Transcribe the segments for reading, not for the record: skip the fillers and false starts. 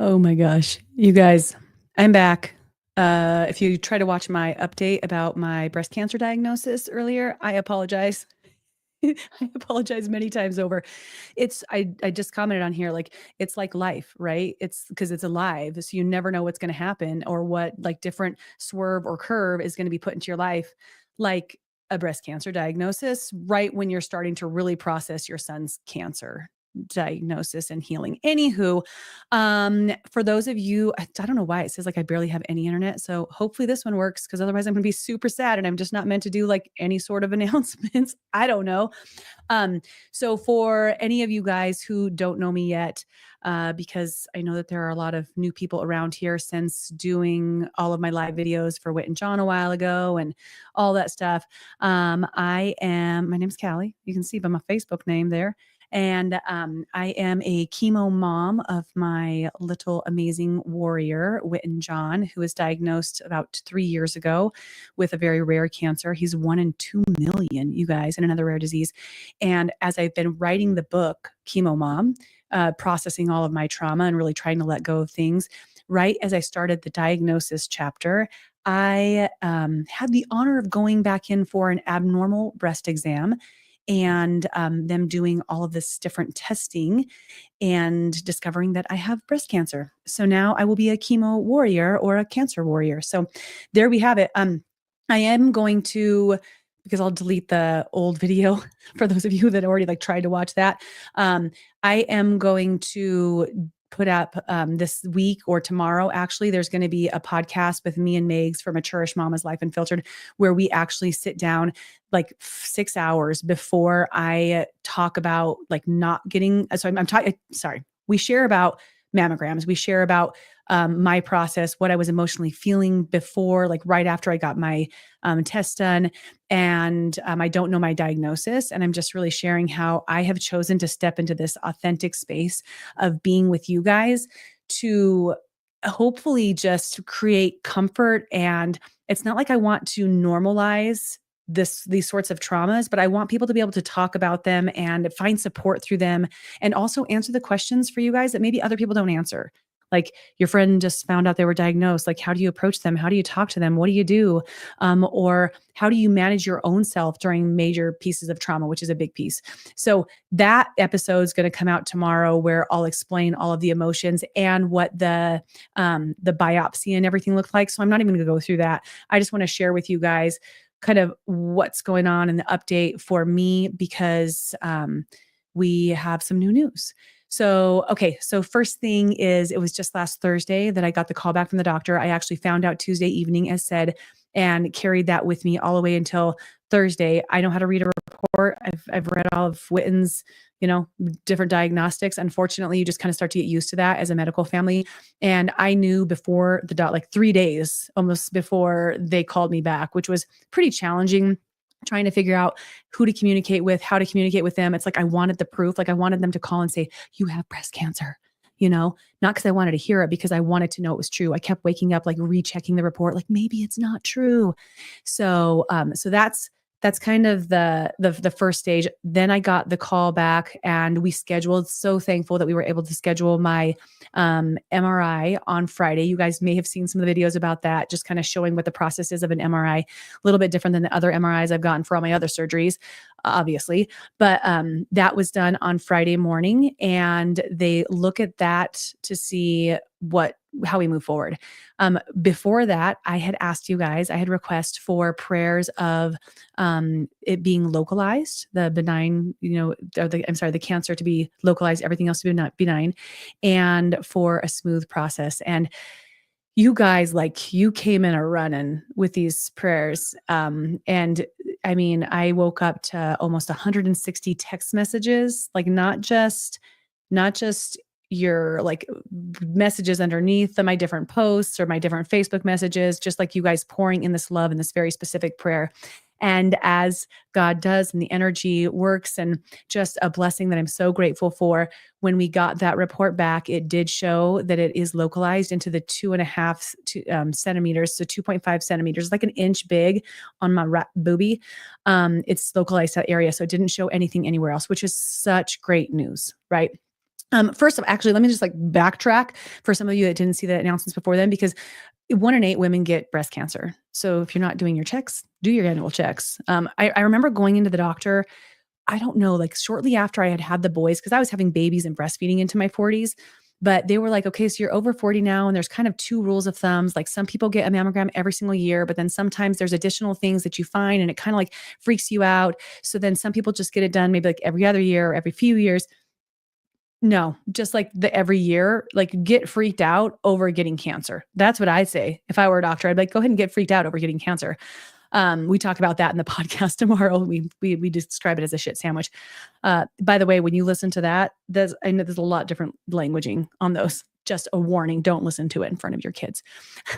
Oh my gosh. You guys, I'm back. If you try to watch my update about my breast cancer diagnosis earlier, I apologize. I apologize many times over. I just commented on here, like, it's like life, right? It's because it's alive. So you never know what's going to happen or what like different swerve or curve is going to be put into your life. Like a breast cancer diagnosis, right when you're starting to really process your son's cancer diagnosis and healing. Anywho, for those of you, I don't know why it says like I barely have any internet. So hopefully this one works because otherwise I'm gonna be super sad and I'm just not meant to do like any sort of announcements. I don't know. Um, so for any of you guys who don't know me yet, because I know that there are a lot of new people around here since doing all of my live videos for Wit and John a while ago and all that stuff. My name's Callie. You can see by my Facebook name there. And I am a chemo mom of my little amazing warrior, Wit and John, who was diagnosed about 3 years ago with a very rare cancer. He's 1 in 2 million, you guys, in another rare disease. And as I've been writing the book, Chemo Mom, processing all of my trauma and really trying to let go of things, right as I started the diagnosis chapter, I had the honor of going back in for an abnormal breast exam and them doing all of this different testing and discovering that I have breast cancer. So now I will be a chemo warrior or a cancer warrior. So there we have it. I am going to, because I'll delete the old video for those of you that already like tried to watch that. I am going to put up this week or tomorrow. Actually, there's going to be a podcast with me and Megs for Maturish Mama's Life Unfiltered, where we actually sit down like 6 hours before I talk about like not getting. So I'm talking. Sorry, we share about mammograms. We share about my process, what I was emotionally feeling before, like right after I got my test done. And I don't know my diagnosis. And I'm just really sharing how I have chosen to step into this authentic space of being with you guys to hopefully just create comfort. And it's not like I want to normalize these sorts of traumas, but I want people to be able to talk about them and find support through them and also answer the questions for you guys that maybe other people don't answer. Like your friend just found out they were diagnosed. Like, how do you approach them? How do you talk to them? What do you do? Or how do you manage your own self during major pieces of trauma, which is a big piece. So that episode is going to come out tomorrow, where I'll explain all of the emotions and what the biopsy and everything looked like. So I'm not even going to go through that. I just want to share with you guys kind of what's going on in the update for me, because we have some new news. So, okay. So first thing is, it was just last Thursday that I got the call back from the doctor. I actually found out Tuesday evening, as said, and carried that with me all the way until Thursday. I know how to read a report. I've read all of Witten's, different diagnostics. Unfortunately, you just kind of start to get used to that as a medical family. And I knew before like 3 days almost before they called me back, which was pretty challenging, trying to figure out who to communicate with, how to communicate with them. It's like I wanted the proof. Like I wanted them to call and say, you have breast cancer, not because I wanted to hear it, because I wanted to know it was true. I kept waking up, like rechecking the report, like maybe it's not true. So that's kind of the first stage. Then I got the call back and we scheduled. So thankful that we were able to schedule my MRI on Friday. You guys may have seen some of the videos about that, just kind of showing what the process is of an MRI. A little bit different than the other MRIs I've gotten for all my other surgeries, obviously. But that was done on Friday morning, and they look at that to see how we move forward. Before that, I had asked you guys, I had request for prayers of it being localized, the benign, the cancer to be localized, everything else to be not benign, and for a smooth process. And you guys, like, you came in a running with these prayers. And I mean, I woke up to almost 160 text messages, like not just your like messages underneath my different posts or my different Facebook messages, just like you guys pouring in this love and this very specific prayer. And as God does, and the energy works, and just a blessing that I'm so grateful for, when we got that report back, it did show that it is localized into the 2.5 centimeters, so 2.5 centimeters, like an inch big on my boobie. It's localized to that area, so it didn't show anything anywhere else, which is such great news, right? First of actually, let me just like backtrack for some of you that didn't see the announcements before then, because 1 in 8 women get breast cancer. So if you're not doing your checks, do your annual checks. I remember going into the doctor, I don't know, like shortly after I had the boys, because I was having babies and breastfeeding into my 40s. But they were like, okay, so you're over 40 now. And there's kind of 2 rules of thumbs. Like some people get a mammogram every single year, but then sometimes there's additional things that you find and it kind of like freaks you out. So then some people just get it done maybe like every other year or every few years. No, just like the every year, like get freaked out over getting cancer. That's what I say. If I were a doctor, I'd be like, go ahead and get freaked out over getting cancer. We talk about that in the podcast tomorrow. We describe it as a shit sandwich. By the way, when you listen to that, I know there's a lot different languaging on those. Just a warning: don't listen to it in front of your kids.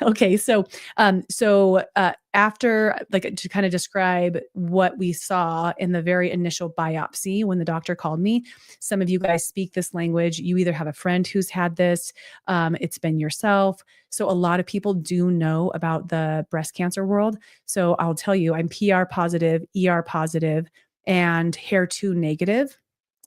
Okay, so after, like, to kind of describe what we saw in the very initial biopsy when the doctor called me. Some of you guys speak this language. You either have a friend who's had this, it's been yourself. So a lot of people do know about the breast cancer world. So I'll tell you, I'm PR positive, ER positive, and HER2 negative.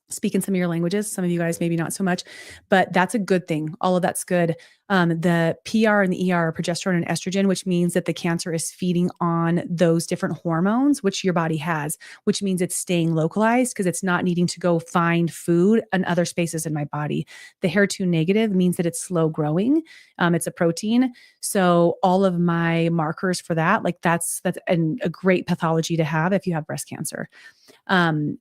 Speak in some of your languages. Some of you guys maybe not so much, but that's a good thing. All of that's good. The PR and the ER are progesterone and estrogen, which means that the cancer is feeding on those different hormones, which your body has, which means it's staying localized because it's not needing to go find food in other spaces in my body. The HER2 negative means that it's slow growing. It's a protein. So all of my markers for that, like that's a great pathology to have if you have breast cancer.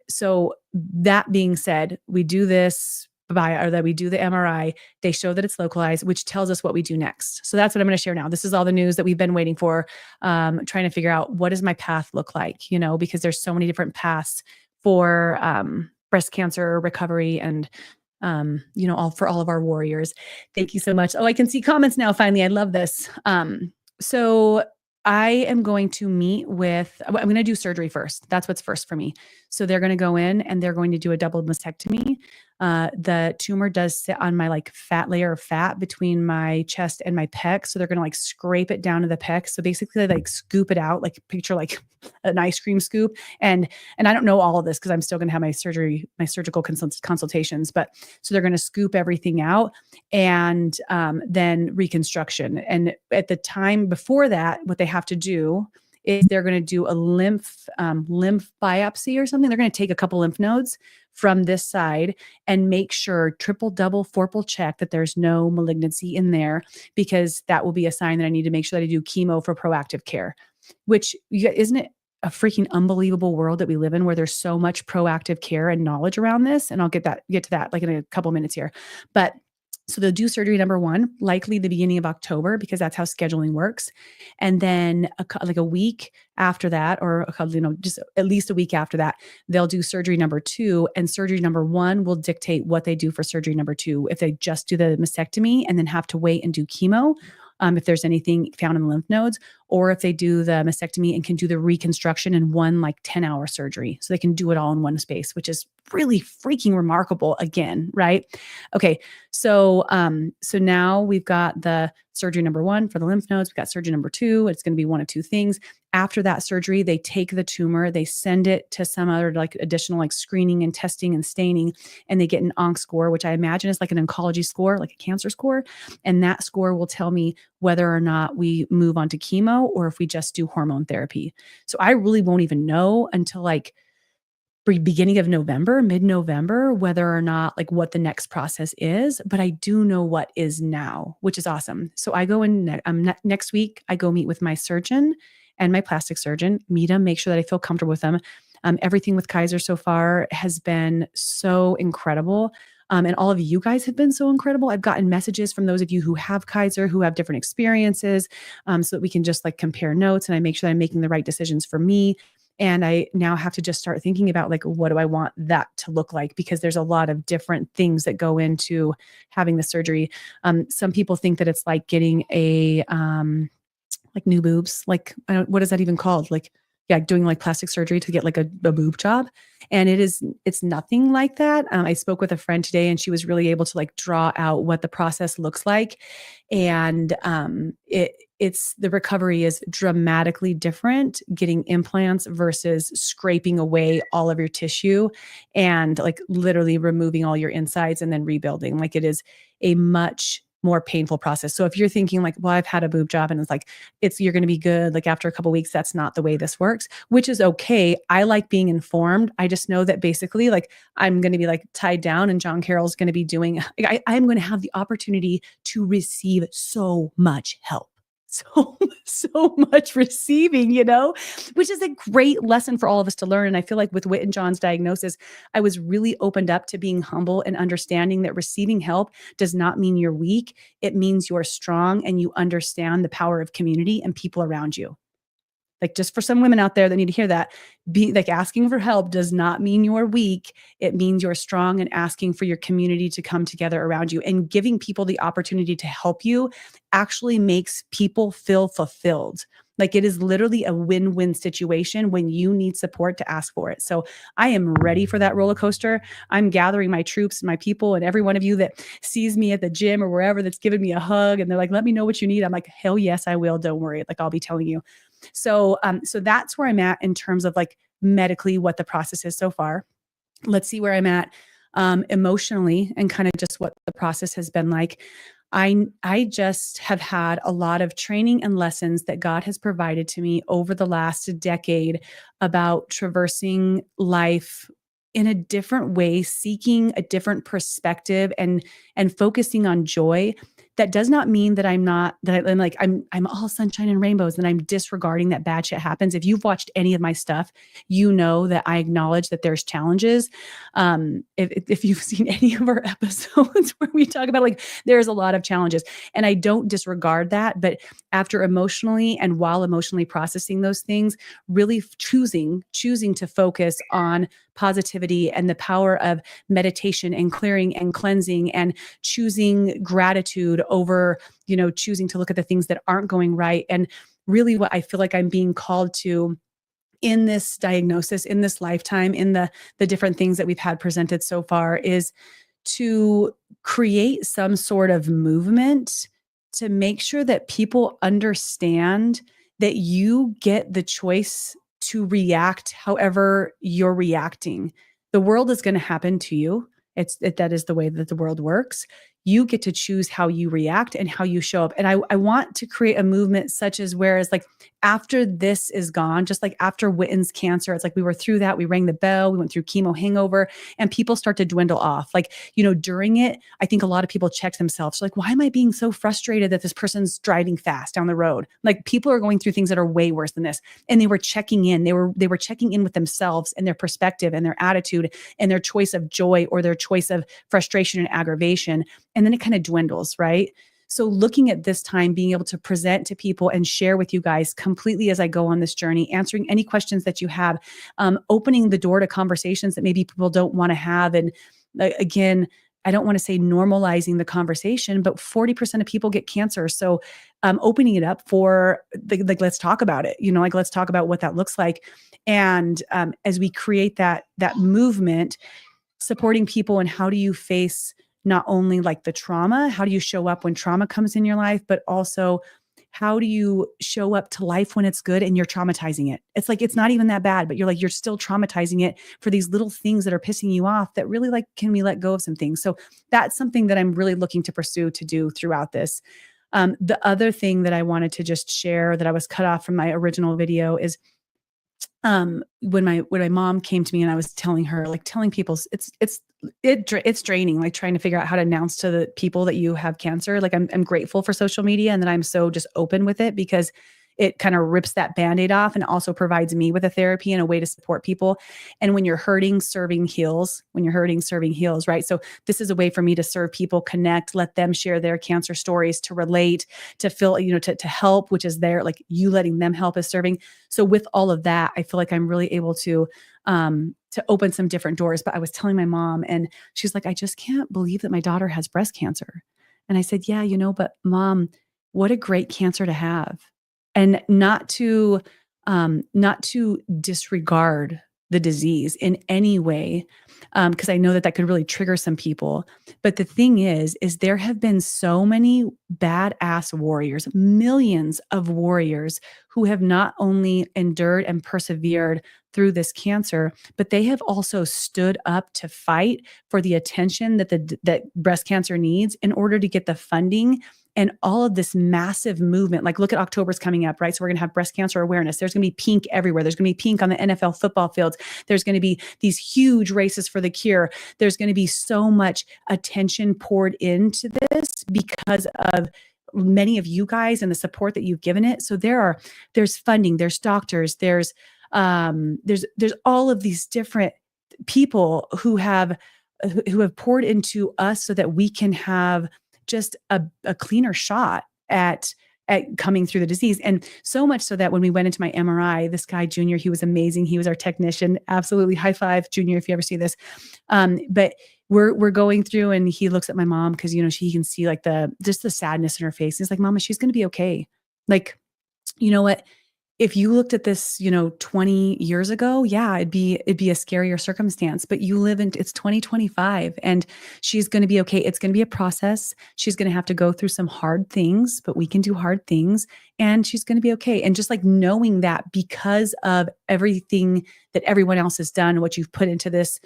So that being said, we do this we do the MRI. They show that it's localized, which tells us what we do next. So that's what I'm going to share now. This is all the news that we've been waiting for, trying to figure out what does my path look like, because there's so many different paths for breast cancer recovery and all of our warriors. Thank you so much. Oh, I can see comments now. Finally, I love this. So I am going to I'm going to do surgery first. That's what's first for me. So they're going to go in and they're going to do a double mastectomy. The tumor does sit on my like fat layer of fat between my chest and my pec. So they're going to like scrape it down to the pec. So basically they like scoop it out, like picture like an ice cream scoop. And I don't know all of this because I'm still going to have my surgical consultations, but so they're going to scoop everything out and then reconstruction. And at the time before that, what they have to do is they're going to do a lymph biopsy or something. They're going to take a couple lymph nodes from this side and make sure triple, double, forple check that there's no malignancy in there, because that will be a sign that I need to make sure that I do chemo for proactive care, which isn't it a freaking unbelievable world that we live in where there's so much proactive care and knowledge around this. And I'll get to that like in a couple minutes here. But so they'll do surgery number 1, likely the beginning of October, because that's how scheduling works. And then like a week after that, or just at least a week after that, they'll do surgery number 2. And surgery number 1 will dictate what they do for surgery number 2. If they just do the mastectomy and then have to wait and do chemo, if there's anything found in the lymph nodes, or if they do the mastectomy and can do the reconstruction in one like 10-hour surgery. So they can do it all in one space, which is really freaking remarkable again, right? Okay. So now we've got the surgery number 1 for the lymph nodes. We've got surgery number 2. It's going to be one of 2 things. After that surgery, they take the tumor, they send it to some other like additional like screening and testing and staining, and they get an onc score, which I imagine is like an oncology score, like a cancer score. And that score will tell me whether or not we move on to chemo or if we just do hormone therapy. So I really won't even know until like beginning of November, mid-November, whether or not like what the next process is, but I do know what is now, which is awesome. So I go in next week, I go meet with my surgeon and my plastic surgeon, meet them, make sure that I feel comfortable with them. Everything with Kaiser so far has been so incredible. And all of you guys have been so incredible. I've gotten messages from those of you who have Kaiser, who have different experiences, so that we can just like compare notes and I make sure that I'm making the right decisions for me. And I now have to just start thinking about like, what do I want that to look like? Because there's a lot of different things that go into having the surgery. Some people think that it's like getting a, like new boobs, like, what is that even called? Like yeah, doing like plastic surgery to get like a boob job. And it's nothing like that. I spoke with a friend today and she was really able to like draw out what the process looks like. And it's the recovery is dramatically different getting implants versus scraping away all of your tissue and like literally removing all your insides and then rebuilding. Like it is a much more painful process. So if you're thinking like, well, I've had a boob job and it's like, you're going to be good. Like after a couple of weeks, that's not the way this works, which is okay. I like being informed. I just know that basically like I'm going to be like tied down and John Carroll's going to be doing, I'm going to have the opportunity to receive so much help. So, so much receiving, which is a great lesson for all of us to learn. And I feel like with Whit and John's diagnosis, I was really opened up to being humble and understanding that receiving help does not mean you're weak. It means you're strong and you understand the power of community and people around you. Like just for some women out there that need to hear that, being like asking for help does not mean you're weak. It means you're strong and asking for your community to come together around you, and giving people the opportunity to help you actually makes people feel fulfilled. Like it is literally a win-win situation when you need support to ask for it. So I am ready for that roller coaster. I'm gathering my troops and my people and every one of you that sees me at the gym or wherever that's giving me a hug and they're like, let me know what you need. I'm like, hell yes, I will. Don't worry. Like I'll be telling you. So that's where I'm at in terms of like medically what the process is so far. Let's see where I'm at emotionally and kind of just what the process has been like. I just have had a lot of training and lessons that God has provided to me over the last decade about traversing life in a different way, seeking a different perspective and focusing on joy. That does not mean that I'm all sunshine and rainbows and I'm disregarding that bad shit happens. If you've watched any of my stuff, you know that I acknowledge that there's challenges. If you've seen any of our episodes where we talk about like there's a lot of challenges, and I don't disregard that, but after emotionally and while emotionally processing those things, really choosing to focus on positivity and the power of meditation and clearing and cleansing and choosing gratitude over, choosing to look at the things that aren't going right. And really what I feel like I'm being called to in this diagnosis, in this lifetime, in the different things that we've had presented so far is to create some sort of movement to make sure that people understand that you get the choice to react however you're reacting. The world is going to happen to you. That is the way that the world works. You get to choose how you react and how you show up. And I want to create a movement such as whereas like after this is gone, just like after Witten's cancer, it's like we were through that, we rang the bell, we went through chemo hangover, and people start to dwindle off. Like, during it, I think a lot of people check themselves. Like, why am I being so frustrated that this person's driving fast down the road? Like people are going through things that are way worse than this. And they were checking in. They were checking in with themselves and their perspective and their attitude and their choice of joy or their choice of frustration and aggravation. And then it kind of dwindles, right? So looking at this time, being able to present to people and share with you guys completely as I go on this journey, answering any questions that you have, opening the door to conversations that maybe people don't want to have. And again, I don't want to say normalizing the conversation, but 40% of people get cancer. So opening it up for let's talk about it, let's talk about what that looks like. And as we create that movement, supporting people and how do you face not only like the trauma, how do you show up when trauma comes in your life, but also how do you show up to life when it's good and you're traumatizing it? It's like, it's not even that bad, but you're still traumatizing it for these little things that are pissing you off that really like, can we let go of some things? So that's something that I'm really looking to pursue to do throughout this. The other thing that I wanted to just share that I was cut off from my original video is when my mom came to me and I was telling people it's draining, like trying to figure out how to announce to the people that you have cancer. Like I'm grateful for social media and that I'm so just open with it because it kind of rips that Band-Aid off and also provides me with a therapy and a way to support people. And when you're hurting, serving heals. Right? So this is a way for me to serve people, connect, let them share their cancer stories, to relate, to feel, to help, which is there, like you letting them help is serving. So with all of that, I feel like I'm really able to open some different doors. But I was telling my mom and she's like, I just can't believe that my daughter has breast cancer. And I said, yeah, but Mom, what a great cancer to have. And not to not to disregard the disease in any way, because I know that could really trigger some people. But the thing is there have been so many badass warriors, millions of warriors who have not only endured and persevered through this cancer, but they have also stood up to fight for the attention that breast cancer needs in order to get the funding and all of this massive movement. Like, look at October's coming up, right? So we're going to have breast cancer awareness. There's going to be pink everywhere. There's going to be pink on the NFL football fields. There's going to be these huge races for the cure. There's going to be so much attention poured into this because of many of you guys and the support that you've given it. So there's funding, there's doctors, there's all of these different people who have poured into us so that we can have just a cleaner shot at coming through the disease. And so much so that when we went into my MRI, this guy, Junior, he was amazing. He was our technician. Absolutely. High five, Junior, if you ever see this. But we're going through and he looks at my mom because, he can see like the sadness in her face. He's like, Mama, she's going to be okay. Like, you know what? If you looked at this, 20 years ago, yeah, it'd be a scarier circumstance, but it's 2025 and she's going to be okay. It's going to be a process. She's going to have to go through some hard things, but we can do hard things and she's going to be okay. And just like knowing that because of everything that everyone else has done, what you've put into this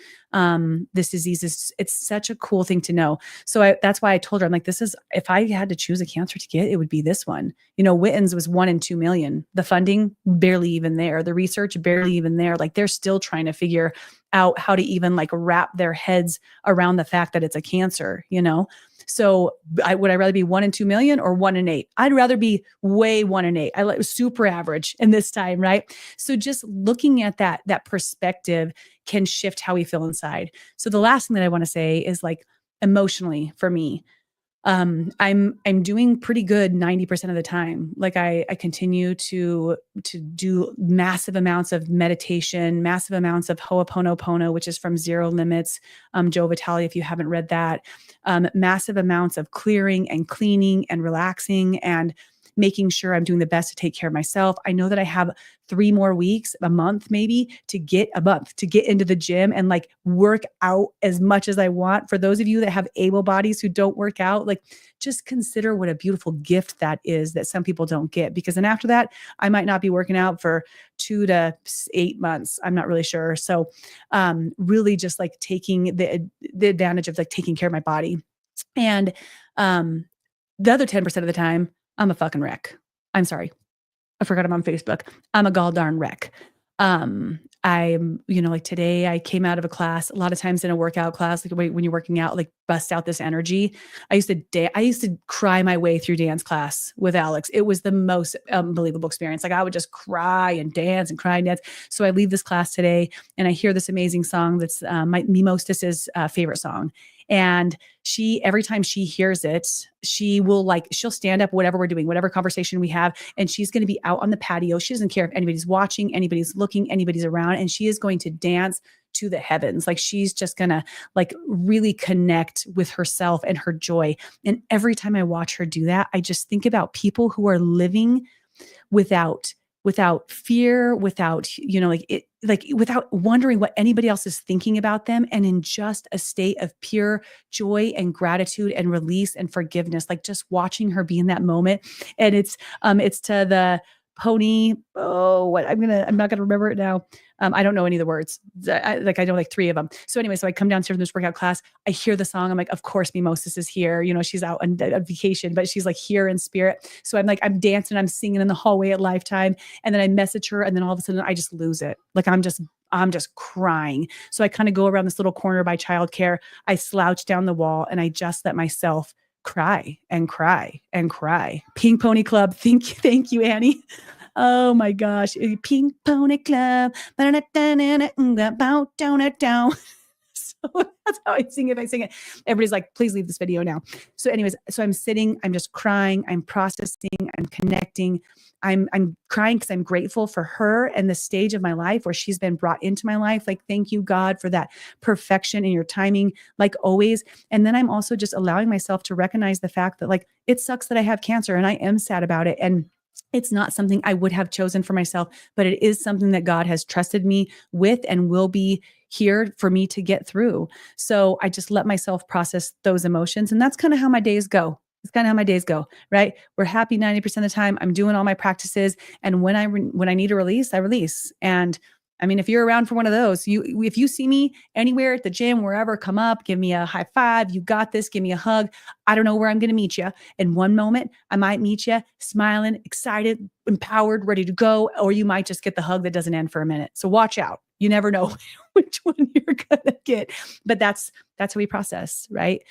disease it's such a cool thing to know. So that's why I told her, I'm like, if I had to choose a cancer to get, it would be this one. Witten's was 1 in 2 million. The funding barely even there. The research barely even there. Like they're still trying to figure out how to even like wrap their heads around the fact that it's a cancer, So would I rather be 1 in 2 million or 1 in 8? I'd rather be way 1 in 8. I like super average in this time, right? So just looking at that perspective can shift how we feel inside. So the last thing that I want to say is like emotionally for me, I'm doing pretty good 90% of the time. Like I continue to do massive amounts of meditation, massive amounts of Ho'oponopono, which is from Zero Limits, Joe Vitale, if you haven't read that, massive amounts of clearing and cleaning and relaxing and making sure I'm doing the best to take care of myself. I know that I have 3 more weeks, a month maybe, to get into the gym and like work out as much as I want. For those of you that have able bodies who don't work out, like just consider what a beautiful gift that is that some people don't get. Because then after that, I might not be working out for 2 to 8 months. I'm not really sure. So really just like taking the advantage of like taking care of my body. And the other 10% of the time, I'm a fucking wreck. I'm sorry. I forgot I'm on Facebook. I'm a gall darn wreck. I'm, like today I came out of a class, a lot of times in a workout class, like when you're working out, like bust out this energy. I used to cry my way through dance class with Alex. It was the most unbelievable experience. Like I would just cry and dance and cry and dance. So I leave this class today and I hear this amazing song that's my Mimostis's favorite song. And every time she hears it, she'll stand up, whatever we're doing, whatever conversation we have, and she's going to be out on the patio. She doesn't care if anybody's watching, anybody's looking, anybody's around, and she is going to dance to the heavens. Like she's just going to like really connect with herself and her joy. And every time I watch her do that, I just think about people who are living without fear, without, without wondering what anybody else is thinking about them, and in just a state of pure joy and gratitude and release and forgiveness, like just watching her be in that moment. And it's to the pony. Oh, I'm not gonna remember it now. I don't know any of the words. I know like 3 of them. So anyway, so I come downstairs from this workout class. I hear the song. I'm like, of course, Mimosas is here. She's out on vacation, but she's like here in spirit. So I'm dancing, I'm singing in the hallway at Lifetime. And then I message her. And then all of a sudden I just lose it. Like I'm just crying. So I kind of go around this little corner by childcare. I slouch down the wall and I just let myself cry and cry and cry. Pink Pony Club. Thank you, Annie. Oh my gosh. Pink Pony Club. So that's how I sing it. I sing it. Everybody's like, please leave this video now. So anyways, so I'm sitting, I'm just crying, I'm processing, I'm connecting. I'm crying because I'm grateful for her and the stage of my life where she's been brought into my life. Like, thank you, God, for that perfection in your timing, like always. And then I'm also just allowing myself to recognize the fact that like, it sucks that I have cancer and I am sad about it. And It's not something I would have chosen for myself, but it is something that God has trusted me with and will be here for me to get through. So I just let myself process those emotions. And that's kind of how my days go. It's kind of how my days go, right? We're happy 90% of the time. I'm doing all my practices. And when I need a release, I release. And I mean, if you're around for one of those, if you see me anywhere at the gym, wherever, come up, give me a high five. You got this. Give me a hug. I don't know where I'm going to meet you. In one moment, I might meet you smiling, excited, empowered, ready to go, or you might just get the hug that doesn't end for a minute. So watch out. You never know which one you're going to get. But that's how we process, right?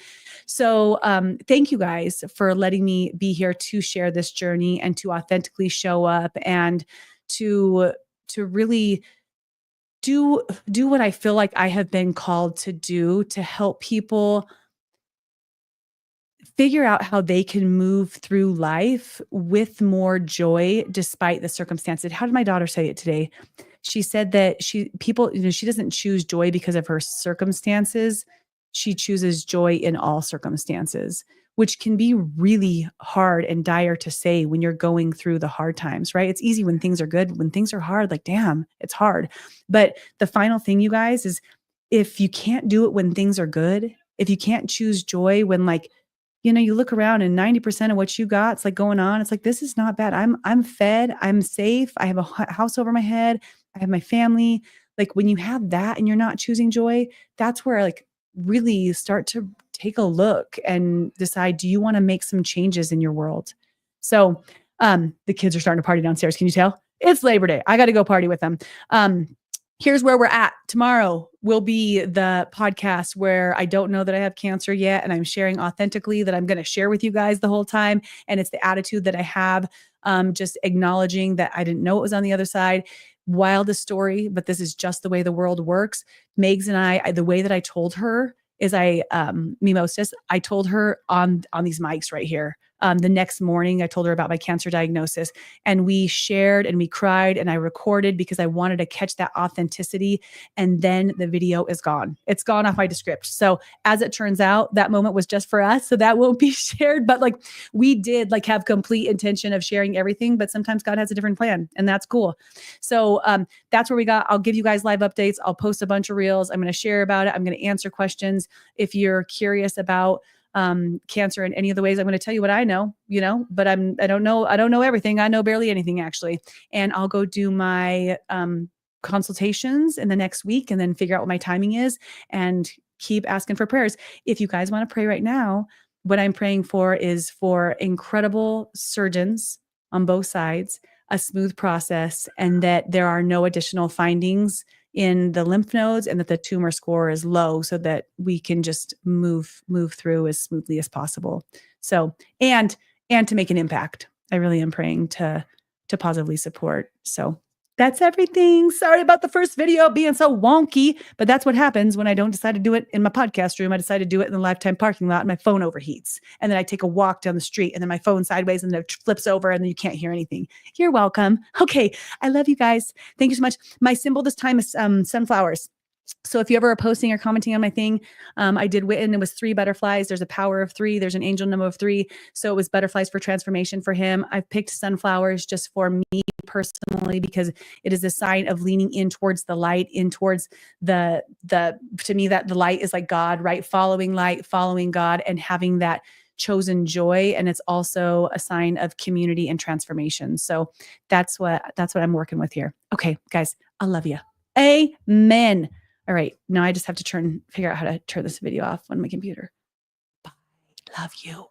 So thank you guys for letting me be here to share this journey and to authentically show up and to really do what I feel like I have been called to do to help people figure out how they can move through life with more joy despite the circumstances. How did my daughter say it today? She said that she doesn't choose joy because of her circumstances. She chooses joy in all circumstances, which can be really hard and dire to say when you're going through the hard times, right? It's easy when things are good. When things are hard, like, damn, it's hard. But the final thing, you guys, is if you can't do it when things are good, if you can't choose joy when, like, you look around and 90% of what you got, it's like going on. It's like, this is not bad. I'm fed. I'm safe. I have a house over my head. I have my family. Like, when you have that and you're not choosing joy, that's where, like, really start to take a look and decide, do you want to make some changes in your world? So, the kids are starting to party downstairs. Can you tell? It's Labor Day. I got to go party with them. Here's where we're at. Tomorrow will be the podcast where I don't know that I have cancer yet, and I'm sharing authentically that I'm going to share with you guys the whole time. And it's the attitude that I have, just acknowledging that I didn't know it was on the other side. Wildest story, but this is just the way the world works. Megs and I, the way that I told her is Mimosas, I told her on these mics right here. The next morning, I told her about my cancer diagnosis, and we shared and we cried, and I recorded because I wanted to catch that authenticity. And then the video is gone. It's gone off my script. So as it turns out, that moment was just for us. So that won't be shared. But, like, we did, like, have complete intention of sharing everything, but sometimes God has a different plan, and that's cool. So that's where we got. I'll give you guys live updates. I'll post a bunch of reels. I'm going to share about it. I'm going to answer questions. If you're curious about cancer in any of the ways, I'm going to tell you what I know, but I don't know everything. I know barely anything, actually. And I'll go do my consultations in the next week and then figure out what my timing is and keep asking for prayers. If you guys want to pray right now, what I'm praying for is for incredible surgeons on both sides, a smooth process, and that there are no additional findings in the lymph nodes and that the tumor score is low so that we can just move through as smoothly as possible. So, and to make an impact. I really am praying to positively support. So that's everything. Sorry about the first video being so wonky, but that's what happens when I don't decide to do it in my podcast room. I decide to do it in the Lifetime parking lot, and my phone overheats. And then I take a walk down the street, and then my phone sideways, and then it flips over, and then you can't hear anything. You're welcome. Okay. I love you guys. Thank you so much. My symbol this time is sunflowers. So if you ever are posting or commenting on my thing, I did Witten. It was 3 butterflies. There's a power of 3. There's an angel number of 3. So it was butterflies for transformation for him. I've picked sunflowers just for me personally because it is a sign of leaning in towards the light, in towards the to me, that the light is like God, right? Following light, following God, and having that chosen joy. And it's also a sign of community and transformation. So that's what I'm working with here. Okay, guys, I love you. Amen. All right. Now I just have to figure out how to turn this video off on my computer. Bye. Love you.